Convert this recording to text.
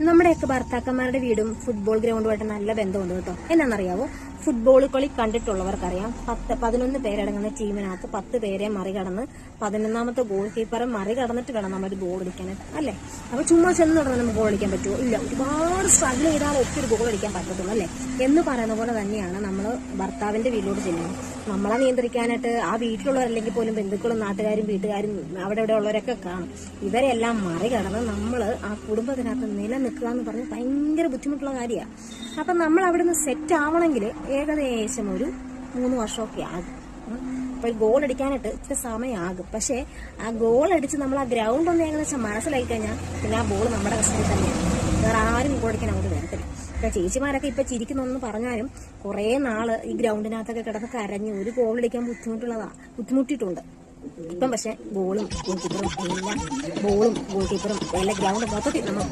നമ്മുടെയൊക്കെ ഭർത്താക്കന്മാരുടെ വീടും ഫുട്ബോൾ ഗ്രൗണ്ടുമായിട്ട് നല്ല ബന്ധമുണ്ട് കേട്ടോ. എന്നാണെന്നറിയാവോ, ഫുട്ബോൾ കളി കണ്ടിട്ടുള്ളവർക്കറിയാം, 11 പേരടങ്ങുന്ന ടീമിനകത്ത് 10 പേരെ മറികടന്ന് 11ാമത്തെ ഗോൾ കീപ്പറെ മറികടന്നിട്ട് വേണം നമ്മൾ ഗോൾ അടിക്കാനായിട്ട്, അല്ലേ? അപ്പൊ ചുമ്മാ ചെന്ന് നടന്ന് നമുക്ക് ഗോൾ അടിക്കാൻ പറ്റുമോ? ഇല്ല. ഒരുപാട് സ്ട്രഗിൾ ചെയ്താൽ ഒത്തിരി ഗോൾ അടിക്കാൻ പറ്റത്തുള്ളൂ, അല്ലേ? എന്ന് പറയുന്ന പോലെ തന്നെയാണ് നമ്മൾ ഭർത്താവിന്റെ വീട്ടിലോട്ട് ചെല്ലുന്നത്. നമ്മളെ നിയന്ത്രിക്കാനായിട്ട് ആ വീട്ടിലുള്ളവരല്ലെങ്കിൽ പോലും ബന്ധുക്കളും നാട്ടുകാരും വീട്ടുകാരും അവിടെ ഇവിടെ ഉള്ളവരൊക്കെ കാണും. ഇവരെല്ലാം മറികടന്ന് നമ്മൾ ആ കുടുംബത്തിനകത്ത് നിലനിൽക്കുക എന്ന് പറഞ്ഞാൽ ഭയങ്കര ബുദ്ധിമുട്ടുള്ള കാര്യമാണ്. അപ്പൊ നമ്മൾ അവിടെ നിന്ന് സെറ്റ് ആവണമെങ്കിൽ ഏകദേശം ഒരു 3 വർഷമൊക്കെ ആകും. അപ്പൊ ഗോൾ അടിക്കാനായിട്ട് ഇച്ചിരി സമയമാകും. പക്ഷെ ആ ഗോൾ അടിച്ച് നമ്മൾ ആ ഗ്രൗണ്ട് ഒന്ന് ഏകദേശം മനസ്സിലാക്കി കഴിഞ്ഞാൽ പിന്നെ ആ ബോൾ നമ്മുടെ കസ്റ്റഡിയിൽ തന്നെയാണ്. വേറെ ആരും ഗോൾ അടിക്കാൻ അങ്ങോട്ട് വരത്തില്ല. ഇപ്പൊ ചേച്ചിമാരൊക്കെ ഇപ്പൊ ചിരിക്കുന്നൊന്നും പറഞ്ഞാലും കുറെ നാള് ഈ ഗ്രൗണ്ടിനകത്തൊക്കെ കിടന്ന് കരഞ്ഞ് ഒരു ഗോൾ അടിക്കാൻ ബുദ്ധിമുട്ടിയിട്ടുണ്ട്. ഇപ്പം പക്ഷെ ഗോൾ കീപ്പറും എല്ലാം ഗ്രൗണ്ട് മൊത്തത്തിൽ നമ്മൾ